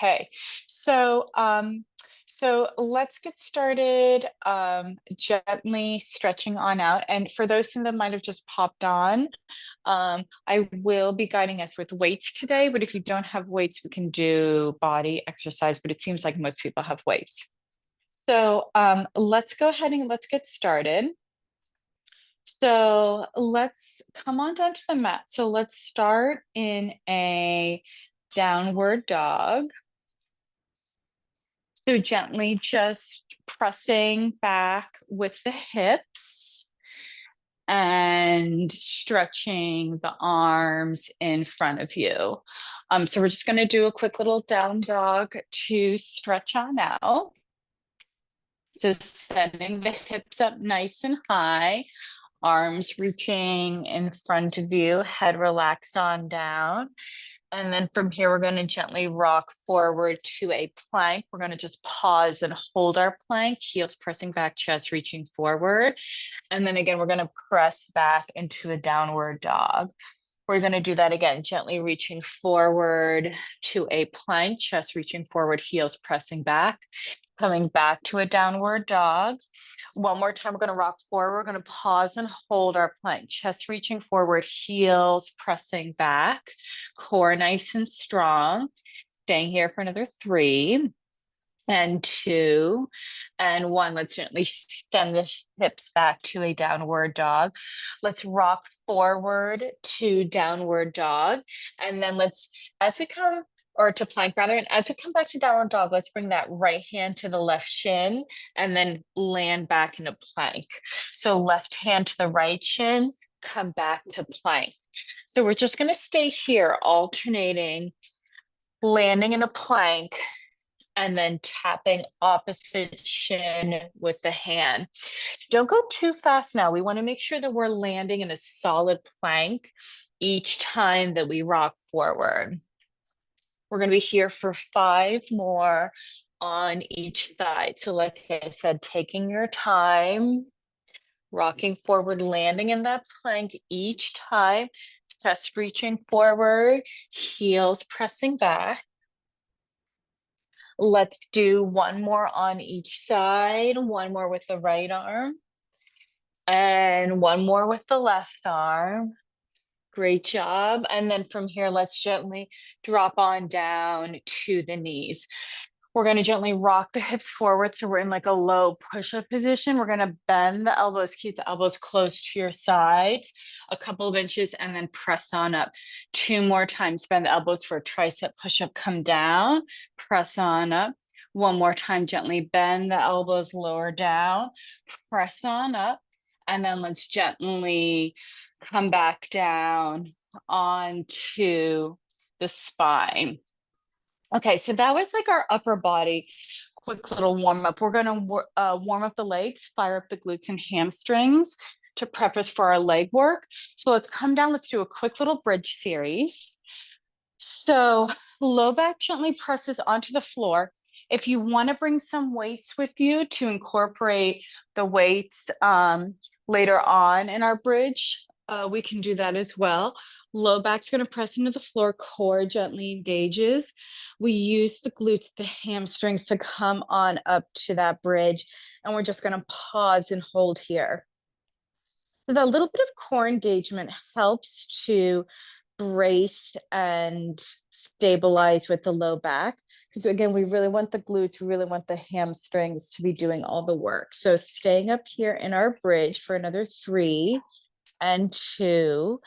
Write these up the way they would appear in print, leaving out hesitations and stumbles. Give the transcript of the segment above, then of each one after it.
Okay, so let's get started gently stretching on out. And for those that might have just popped on, I will be guiding us with weights today, but if you don't have weights, we can do body exercise, but it seems like most people have weights. So let's go ahead and let's get started. So let's come on down to the mat. So let's start in a downward dog. So gently just pressing back with the hips and stretching the arms in front of you. So we're just going to do a quick little down dog to stretch on out. So setting the hips up nice and high, arms reaching in front of you, head relaxed on down. And then from here, we're going to gently rock forward to a plank. We're going to just pause and hold our plank, heels pressing back, chest reaching forward. And then again, we're going to press back into a downward dog. We're going to do that again, gently reaching forward to a plank, chest reaching forward, heels pressing back, coming back to a downward dog. One more time, we're going to rock forward. We're going to pause and hold our plank, chest reaching forward, heels pressing back, core nice and strong. Staying here for another 3 and 2 and 1. Let's gently send the hips back to a downward dog. Let's rock forward to downward dog. And then as we come, or to plank rather, and as we come back to downward dog, let's bring that right hand to the left shin and then land back into plank. So left hand to the right shin, come back to plank. So we're just going to stay here, alternating, landing in a plank, and then tapping opposite shin with the hand. Don't go too fast now. We want to make sure that we're landing in a solid plank each time that we rock forward. We're going to be here for 5 more on each side. So like I said, taking your time, rocking forward, landing in that plank each time, chest reaching forward, heels pressing back. Let's do 1 more on each side, 1 more with the right arm, and 1 more with the left arm. Great job. And then from here, let's gently drop on down to the knees. We're going to gently rock the hips forward. So we're in like a low push-up position. We're going to bend the elbows, keep the elbows close to your sides, a couple of inches, and then press on up. 2 more times, bend the elbows for a tricep push-up, come down, press on up. 1 more time, gently bend the elbows, lower down, press on up. And then let's gently come back down onto the spine. Okay, so that was like our upper body, quick little warm up. We're going to warm up the legs, fire up the glutes and hamstrings to prep us for our leg work. So let's come down. Let's do a quick little bridge series. So low back gently presses onto the floor. If you want to bring some weights with you to incorporate the weights later on in our bridge, we can do that as well. Low back's going to press into the floor, core gently engages. We use the glutes, the hamstrings to come on up to that bridge, and we're just going to pause and hold here. So that little bit of core engagement helps to brace and stabilize with the low back. Because again, we really want the glutes, we really want the hamstrings to be doing all the work. So staying up here in our bridge for another 3 and 2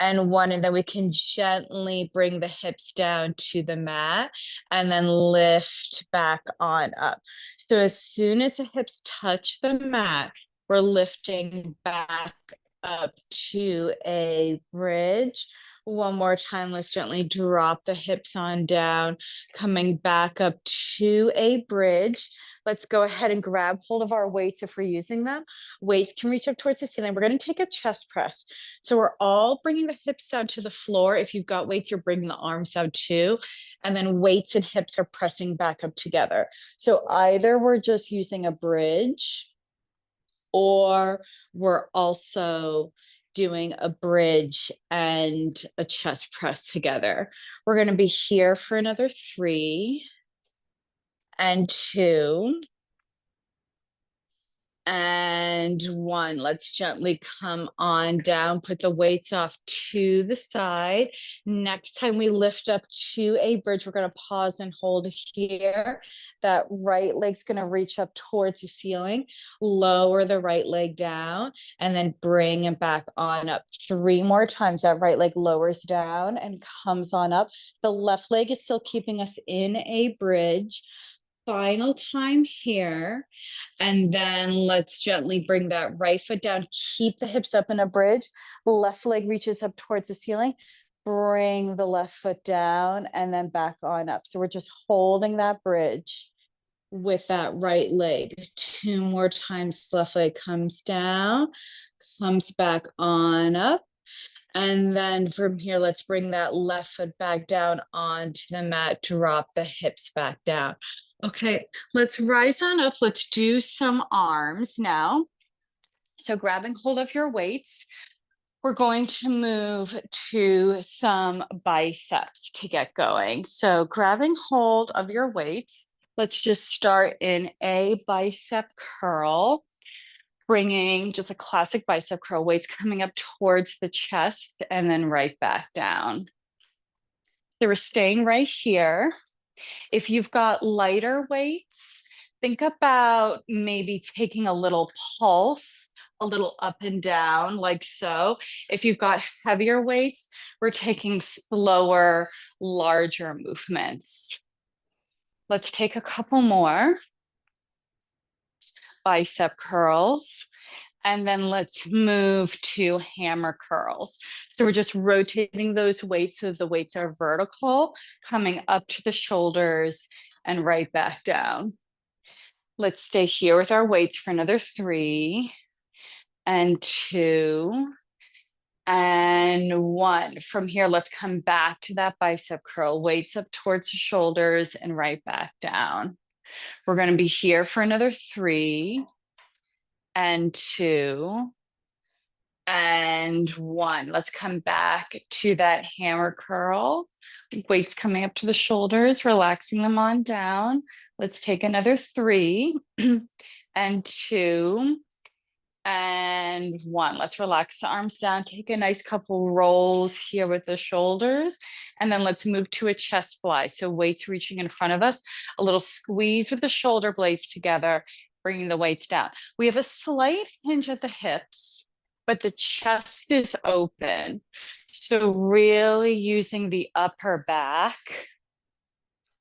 and 1, and then we can gently bring the hips down to the mat and then lift back on up. So as soon as the hips touch the mat, we're lifting back up to a bridge. 1 more time, let's gently drop the hips on down, coming back up to a bridge. Let's go ahead and grab hold of our weights if we're using them. Weights can reach up towards the ceiling. We're going to take a chest press. So we're all bringing the hips down to the floor. If you've got weights, you're bringing the arms down too. And then weights and hips are pressing back up together. So either we're just using a bridge, or we're also doing a bridge and a chest press together. We're going to be here for another 3 and 2, and 1. Let's gently come on down, put the weights off to the side. Next time we lift up to a bridge, we're going to pause and hold here. That right leg's going to reach up towards the ceiling. Lower the right leg down and then bring it back on up 3 more times. That right leg lowers down and comes on up. The left leg is still keeping us in a bridge. Final time here. And then let's gently bring that right foot down. Keep the hips up in a bridge. Left leg reaches up towards the ceiling. Bring the left foot down and then back on up. So we're just holding that bridge with that right leg. 2 more times. Left leg comes down, comes back on up. And then from here, let's bring that left foot back down onto the mat, drop the hips back down. Okay, let's rise on up. Let's do some arms now. So grabbing hold of your weights, we're going to move to some biceps to get going. So grabbing hold of your weights, let's just start in a bicep curl. Bringing just a classic bicep curl, weights coming up towards the chest and then right back down. So we're staying right here. If you've got lighter weights, think about maybe taking a little pulse, a little up and down like so. If you've got heavier weights, we're taking slower, larger movements. Let's take a couple more. Bicep curls. And then let's move to hammer curls. So we're just rotating those weights so the weights are vertical, coming up to the shoulders and right back down. Let's stay here with our weights for another 3 and 2 and 1. From here, let's come back to that bicep curl, weights up towards the shoulders and right back down. We're going to be here for another 3 and 2 and 1. Let's come back to that hammer curl. Weights coming up to the shoulders, relaxing them on down. Let's take another 3 and 2 and 1. Let's relax the arms down. Take a nice couple rolls here with the shoulders. And then let's move to a chest fly. So weights reaching in front of us, a little squeeze with the shoulder blades together, bringing the weights down. We have a slight hinge at the hips, but the chest is open. So really using the upper back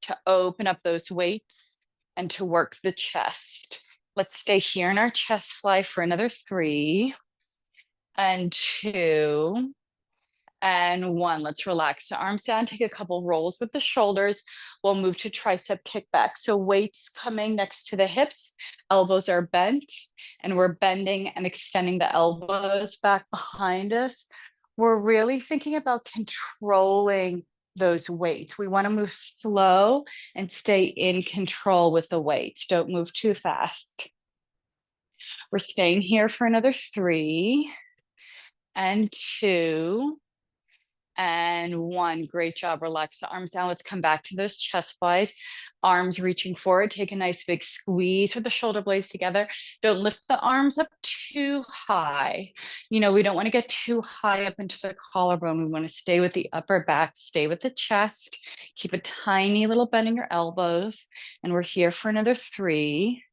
to open up those weights and to work the chest. Let's stay here in our chest fly for another 3 and 2 and 1. Let's relax the arms down, take a couple rolls with the shoulders. We'll move to tricep kickback. So weights coming next to the hips, elbows are bent, and we're bending and extending the elbows back behind us. We're really thinking about controlling those weights. We want to move slow and stay in control with the weights. Don't move too fast. We're staying here for another 3 and 2 and 1. Great job. Relax the arms down. Let's come back to those chest flies. Arms reaching forward. Take a nice big squeeze with the shoulder blades together. Don't lift the arms up too high. You know, we don't want to get too high up into the collarbone. We want to stay with the upper back, stay with the chest. Keep a tiny little bend in your elbows. And we're here for another 3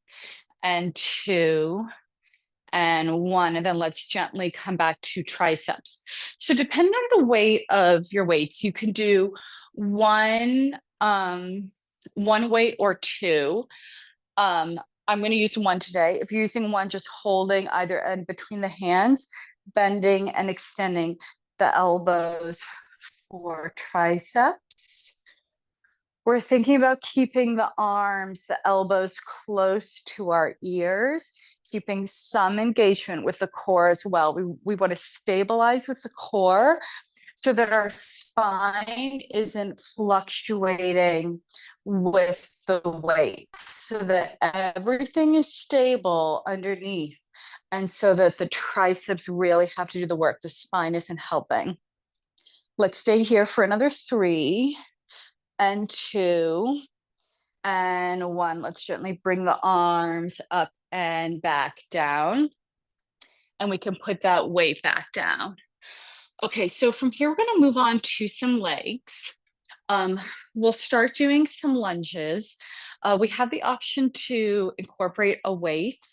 and 2 and 1, and then let's gently come back to triceps. So depending on the weight of your weights, you can do one weight or 2. I'm going to use 1 today. If you're using 1, just holding either end between the hands, bending and extending the elbows for triceps. We're thinking about keeping the arms, the elbows close to our ears, keeping some engagement with the core as well. We want to stabilize with the core so that our spine isn't fluctuating with the weight, so that everything is stable underneath, and so that the triceps really have to do the work. The spine isn't helping. Let's stay here for another 3 and 2 and 1. Let's gently bring the arms up and back down. And we can put that weight back down. Okay, so from here, we're gonna move on to some legs. We'll start doing some lunges. We have the option to incorporate a weight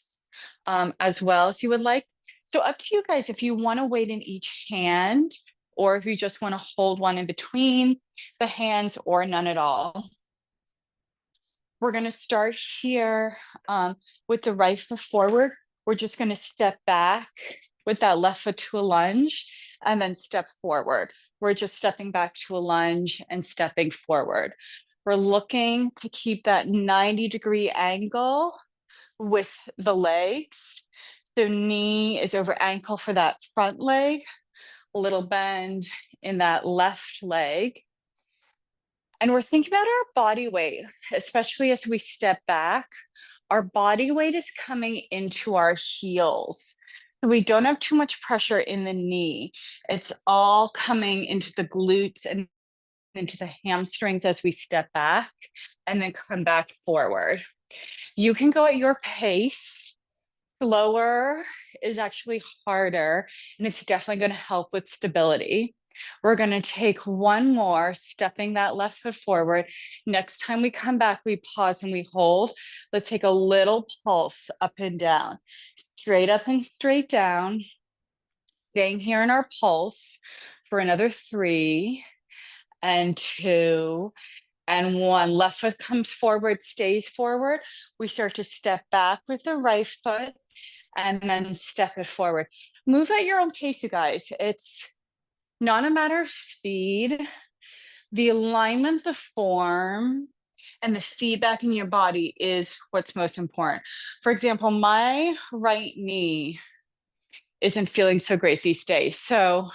as well as you would like. So up to you guys if you want a weight in each hand or if you just want to hold one in between the hands or none at all. We're going to start here with the right foot forward. We're just going to step back with that left foot to a lunge and then step forward. We're just stepping back to a lunge and stepping forward. We're looking to keep that 90-degree angle with the legs. So knee is over ankle for that front leg, a little bend in that left leg. And we're thinking about our body weight, especially as we step back. Our body weight is coming into our heels. So we don't have too much pressure in the knee. It's all coming into the glutes and into the hamstrings as we step back and then come back forward. You can go at your pace. Slower is actually harder, and it's definitely going to help with stability. We're going to take one more, stepping that left foot forward. Next time we come back, we pause and we hold. Let's take a little pulse up and down, straight up and straight down. Staying here in our pulse for another 3 and 2 and 1. Left foot comes forward, stays forward. We start to step back with the right foot and then step it forward. Move at your own pace, you guys. It's not a matter of speed. The alignment, the form, and the feedback in your body is what's most important. For example, my right knee isn't feeling so great these days. So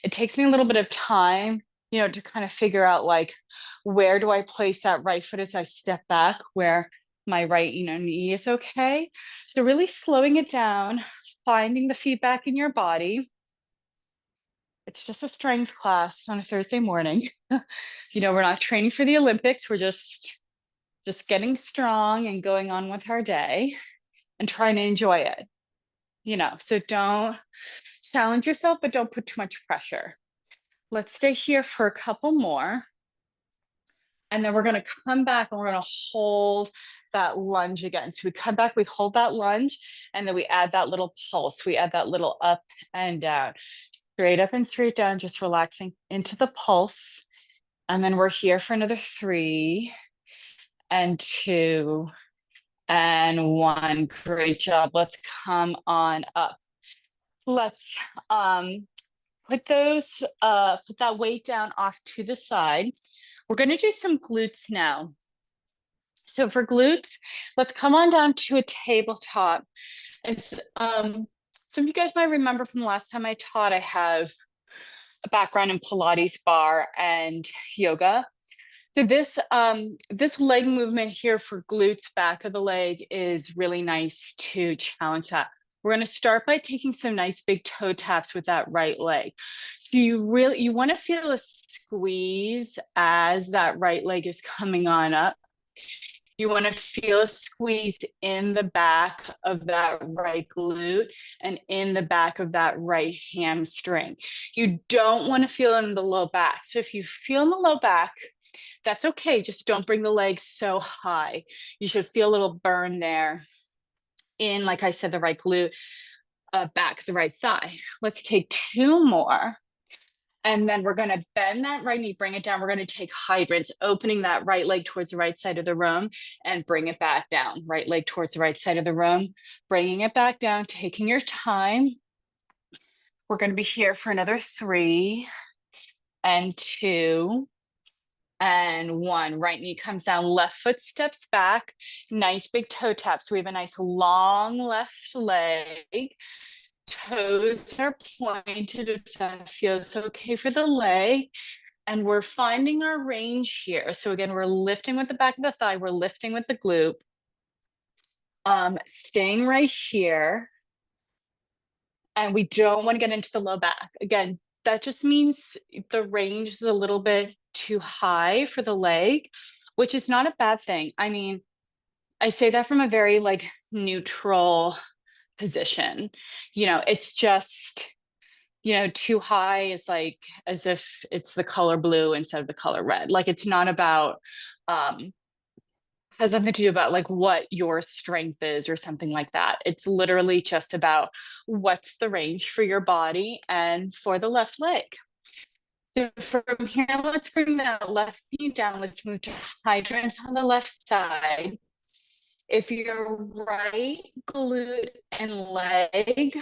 it takes me a little bit of time, to kind of figure out like, where do I place that right foot as I step back, where my right, knee is okay. So really slowing it down, finding the feedback in your body. It's just a strength class on a Thursday morning. We're not training for the Olympics. We're just getting strong and going on with our day and trying to enjoy it. So don't challenge yourself, but don't put too much pressure. Let's stay here for a couple more. And then we're going to come back and we're going to hold that lunge again. So we come back, we hold that lunge, and then we add that little pulse. We add that little up and down, straight up and straight down, just relaxing into the pulse. And then we're here for another 3 and 2 and 1. Great job. Let's come on up. Let's put that weight down off to the side. We're going to do some glutes now. So for glutes, let's come on down to a tabletop. It's some of you guys might remember from the last time I taught, I have a background in Pilates, bar, and yoga. So this leg movement here for glutes, back of the leg, is really nice to challenge that. We're going to start by taking some nice big toe taps with that right leg. So you want to feel a squeeze as that right leg is coming on up. You want to feel a squeeze in the back of that right glute and in the back of that right hamstring. You don't want to feel it in the low back. So if you feel in the low back, that's okay. Just don't bring the legs so high. You should feel a little burn there in, like I said, the right glute, back the right thigh. Let's take 2 more. And then we're going to bend that right knee, bring it down. We're going to take hydrants, opening that right leg towards the right side of the room and bring it back down. Right leg towards the right side of the room, bringing it back down, taking your time. We're going to be here for another 3 and 2 and 1. Right knee comes down, left foot steps back, nice big toe taps. We have a nice long left leg. Toes are pointed if that feels okay for the leg. And we're finding our range here. So again, we're lifting with the back of the thigh, we're lifting with the glute. Staying right here. And we don't want to get into the low back. Again, that just means the range is a little bit too high for the leg. which is not a bad thing. I mean, I say that from a very like neutral position. It's just, too high is like as if it's the color blue instead of the color red. Like it's not about um has nothing to do about like what your strength is or something like that. It's literally just about what's the range for your body and for the left leg. So from here, let's bring that left knee down. Let's move to hydrants on the left side. If your right glute and leg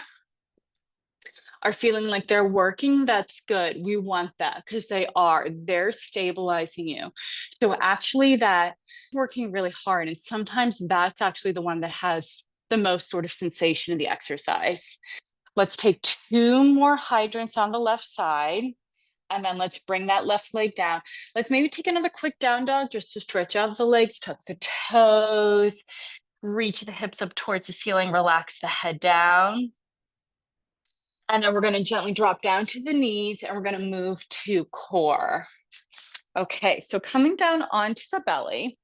are feeling like they're working, that's good. We want that because they are. They're stabilizing you. So actually, that working really hard. And sometimes that's actually the one that has the most sort of sensation in the exercise. Let's take two more hydrants on the left side. And then let's bring that left leg down. Let's maybe take another quick down dog just to stretch out the legs, tuck the toes, reach the hips up towards the ceiling, relax the head down. And then we're going to gently drop down to the knees and we're going to move to core. Okay, so coming down onto the belly.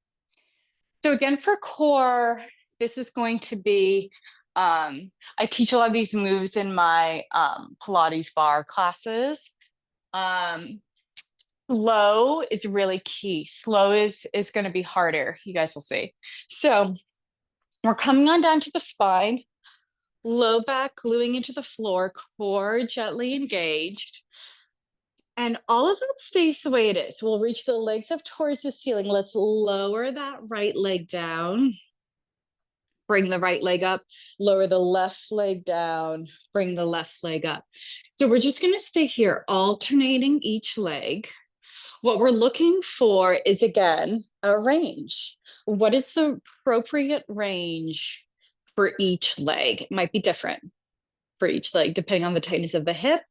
So again, for core, this is going to be, I teach a lot of these moves in my Pilates bar classes. Slow is really key. Slow is going to be harder. You guys will see. So we're coming on down to the spine. Low back gluing into the floor, core gently engaged. And all of that stays the way it is. We'll reach the legs up towards the ceiling. Let's lower that right leg down. Bring the right leg up, lower the left leg down, bring the left leg up. So we're just going to stay here, alternating each leg. What we're looking for is, again, a range. What is the appropriate range for each leg? It might be different for each leg, depending on the tightness of the hip,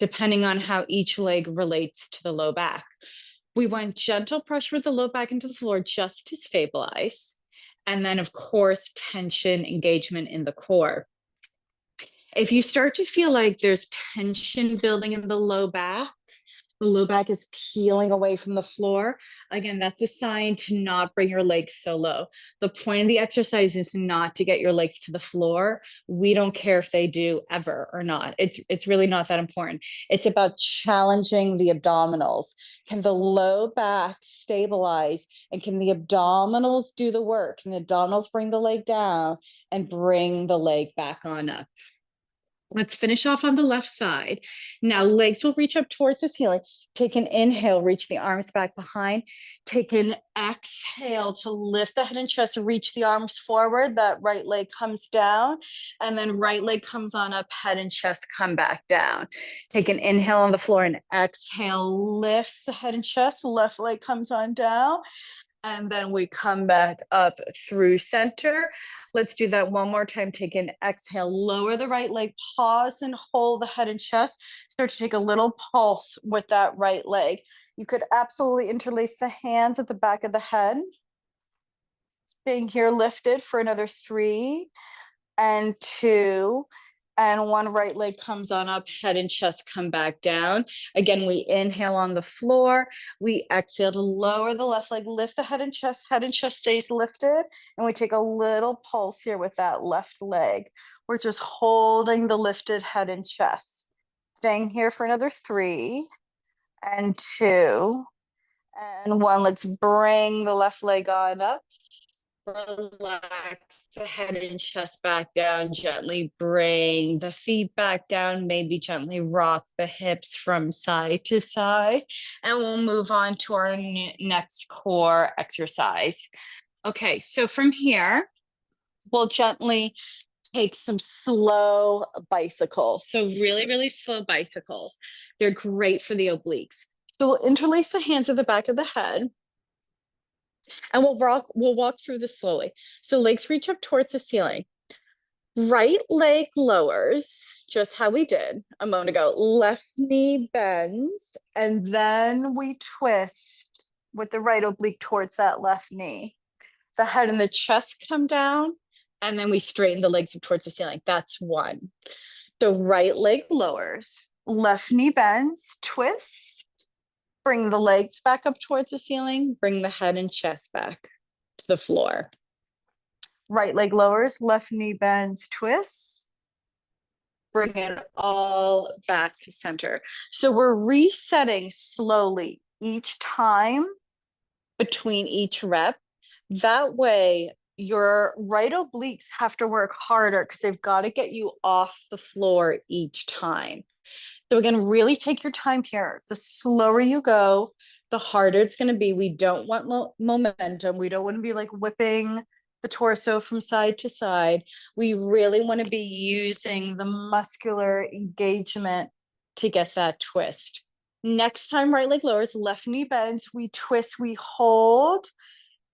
depending on how each leg relates to the low back. We want gentle pressure with the low back into the floor just to stabilize. And then, of course, tension, engagement in the core. If you start to feel like there's tension building in the low back is peeling away from the floor. Again, that's a sign to not bring your legs so low. The point of the exercise is not to get your legs to the floor. We don't care if they do ever or not. It's really not that important. It's about challenging the abdominals. Can the low back stabilize and can the abdominals do the work? Can the abdominals bring the leg down and bring the leg back on up? Let's finish off on the left side. Now, legs will reach up towards the ceiling. Take an inhale, reach the arms back behind. Take an exhale to lift the head and chest, reach the arms forward. That right leg comes down, and then right leg comes on up, head and chest come back down. Take an inhale on the floor and exhale, lifts the head and chest. Left leg comes on down. And then we come back up through center. Let's do that one more time. Take an exhale, lower the right leg, pause and hold the head and chest. Start to take a little pulse with that right leg. You could absolutely interlace the hands at the back of the head. Staying here lifted for another 3 and 2 and 1. Right leg comes on up, head and chest come back down. Again, we inhale on the floor. We exhale to lower the left leg, lift the head and chest stays lifted. And we take a little pulse here with that left leg. We're just holding the lifted head and chest. Staying here for another 3 and 2 and 1. Let's bring the left leg on up. Relax the head and chest back down. Gently bring the feet back down. Maybe gently rock the hips from side to side. And we'll move on to our next core exercise. Okay, so from here, we'll gently take some slow bicycles. So really, really slow bicycles. They're great for the obliques. So we'll interlace the hands at the back of the head. And we'll walk through this slowly. So legs reach up towards the ceiling. Right leg lowers, just how we did a moment ago. Left knee bends, and then we twist with the right oblique towards that left knee. The head and the chest come down, and then we straighten the legs up towards the ceiling. That's 1. So right leg lowers, left knee bends, twist, Bring the legs back up towards the ceiling. Bring the head and chest back to the floor. Right leg lowers, left knee bends, twists. Bring it all back to center. So we're resetting slowly each time between each rep. That way, your right obliques have to work harder because they've got to get you off the floor each time. So again, really take your time here. The slower you go, the harder it's going to be. We don't want momentum. We don't want to be like whipping the torso from side to side. We really want to be using the muscular engagement to get that twist. Next time, right leg lowers, left knee bends, we twist, we hold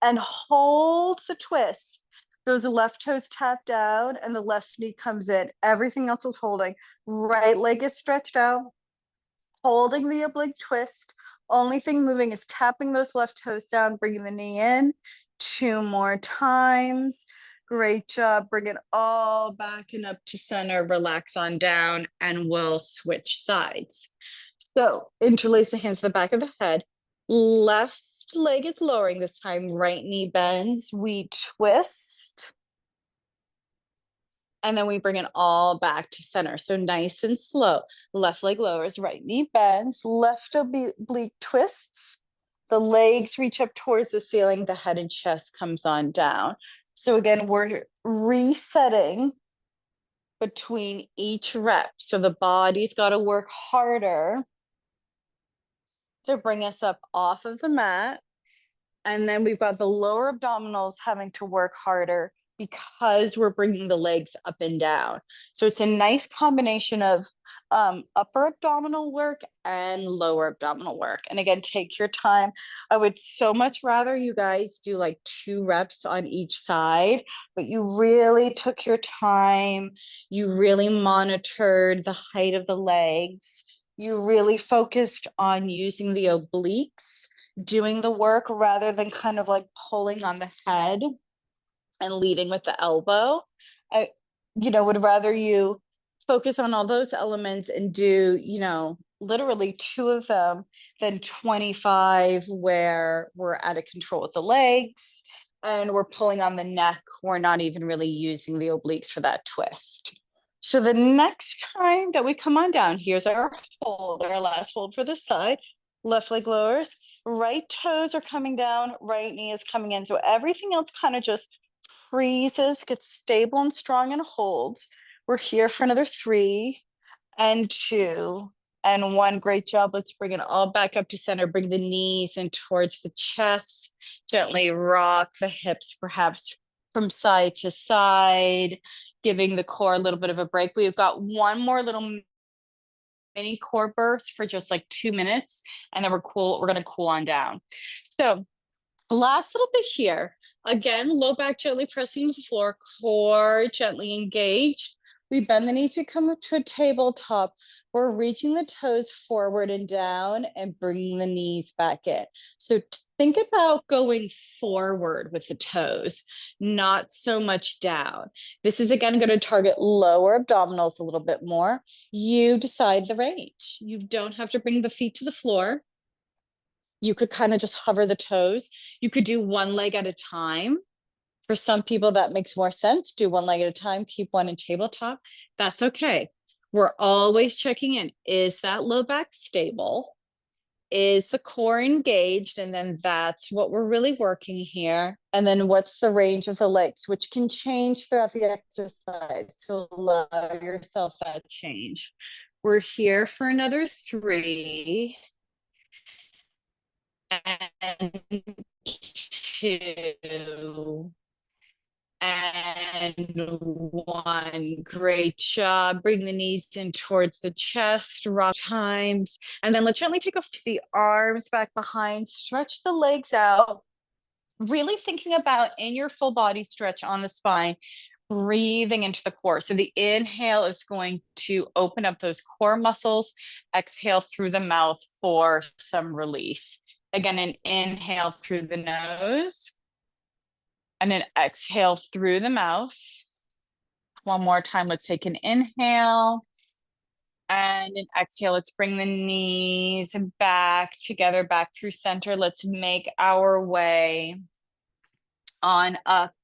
and hold the twist. Those left toes tap down and the left knee comes in. Everything else is holding. Right leg is stretched out, holding the oblique twist. Only thing moving is tapping those left toes down, bringing the knee in. 2 more times. Great job. Bring it all back and up to center. Relax on down and we'll switch sides. So interlace the hands to the back of the head. Left leg is lowering this time. Right knee bends. We twist. And then we bring it all back to center. So nice and slow. Left leg lowers, right knee bends, left oblique twists. The legs reach up towards the ceiling. The head and chest comes on down. So again, we're resetting between each rep. So the body's got to work harder to bring us up off of the mat. And then we've got the lower abdominals having to work harder because we're bringing the legs up and down. So it's a nice combination of upper abdominal work and lower abdominal work. And again, take your time. I would so much rather you guys do like 2 reps on each side, but you really took your time. You really monitored the height of the legs. You really focused on using the obliques doing the work rather than kind of like pulling on the head and leading with the elbow. I, would rather you focus on all those elements and do, literally 2 of them than 25 where we're out of control with the legs and we're pulling on the neck. We're not even really using the obliques for that twist. So the next time that we come on down, here's our hold, our last hold for the side. Left leg lowers, right toes are coming down, right knee is coming in. So everything else kind of just freezes, gets stable and strong and holds. We're here for another 3 and 2 and 1. Great job. Let's bring it all back up to center. Bring the knees in towards the chest. Gently rock the hips, perhaps from side to side, giving the core a little bit of a break. We've got one more little mini core burst for just like 2 minutes, and then we're going to cool on down. So last little bit here. Again, low back gently pressing the floor, core gently engaged. We bend the knees, we come up to a tabletop. We're reaching the toes forward and down and bringing the knees back in. So think about going forward with the toes, not so much down. This is again going to target lower abdominals a little bit more. You decide the range. You don't have to bring the feet to the floor. You could kind of just hover the toes. You could do 1 leg at a time. For some people, that makes more sense. Do 1 leg at a time, keep one in tabletop. That's okay. We're always checking in. Is that low back stable? Is the core engaged? And then that's what we're really working here. And then what's the range of the legs, which can change throughout the exercise. So allow yourself that change. We're here for another 3. And 2 and 1. Great job. Bring the knees in towards the chest, rock times. And then let's gently take off the arms back behind, stretch the legs out. Really thinking about in your full body stretch on the spine, breathing into the core. So the inhale is going to open up those core muscles. Exhale through the mouth for some release. Again, an inhale through the nose and then exhale through the mouth. One more time. Let's take an inhale And an exhale, let's bring the knees back together, back through center. Let's make our way on up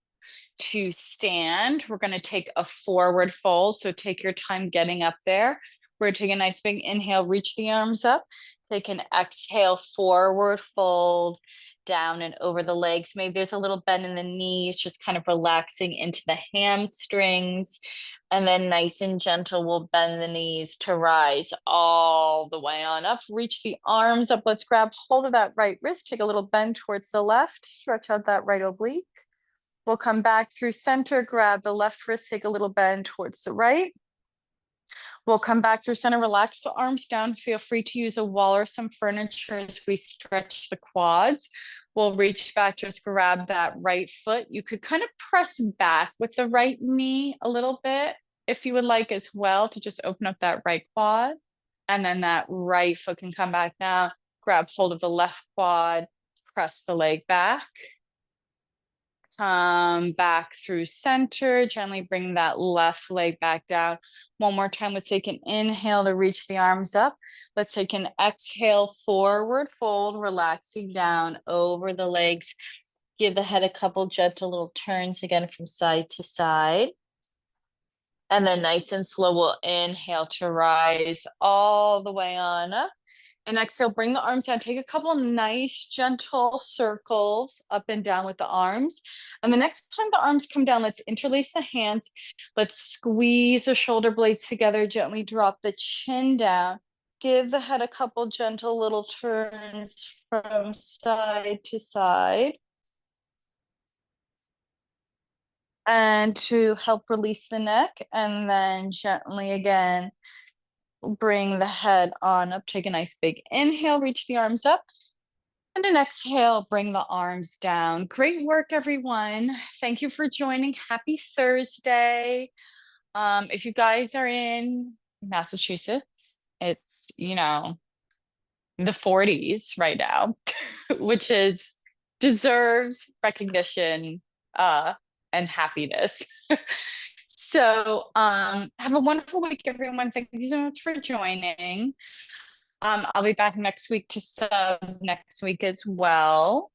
to stand. We're going to take a forward fold. So take your time getting up there. We're going to take a nice big inhale, reach the arms up. Take an exhale, forward fold down and over the legs. Maybe there's a little bend in the knees, just kind of relaxing into the hamstrings. And then nice and gentle, we'll bend the knees to rise all the way on up. Reach the arms up. Let's grab hold of that right wrist. Take a little bend towards the left. Stretch out that right oblique. We'll come back through center, grab the left wrist, take a little bend towards the right. We'll come back through center, relax the arms down. Feel free to use a wall or some furniture as we stretch the quads. We'll reach back, just grab that right foot. You could kind of press back with the right knee a little bit if you would like as well, to just open up that right quad. And then that right foot can come back down, grab hold of the left quad, press the leg back. Come back through center, gently bring that left leg back down. One more time, let's take an inhale to reach the arms up. Let's take an exhale, forward fold, relaxing down over the legs. Give the head a couple gentle little turns again from side to side. And then nice and slow, we'll inhale to rise all the way on up. And exhale, bring the arms down. Take a couple nice, gentle circles up and down with the arms. And the next time the arms come down, let's interlace the hands. Let's squeeze the shoulder blades together. Gently drop the chin down. Give the head a couple gentle little turns from side to side. And to help release the neck, and then gently again, bring the head on up. Take a nice big inhale, reach the arms up. And an exhale, bring the arms down. Great work, everyone. Thank you for joining. Happy Thursday. If you guys are in Massachusetts, it's, the 40s right now, which is deserves recognition and happiness. So have a wonderful week, everyone. Thank you so much for joining. I'll be back next week to sub next week as well.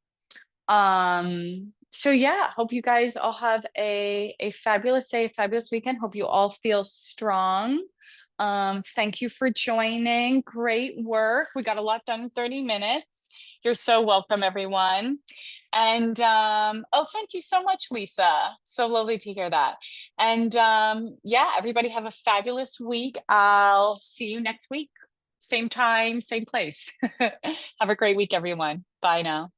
So yeah, hope you guys all have a fabulous day, a fabulous weekend. Hope you all feel strong. Thank you for joining. Great work. We got a lot done in 30 minutes. You're so welcome, everyone. And oh, thank you so much, Lisa. So lovely to hear that. And yeah, everybody have a fabulous week. I'll see you next week. Same time, same place. Have a great week, everyone. Bye now.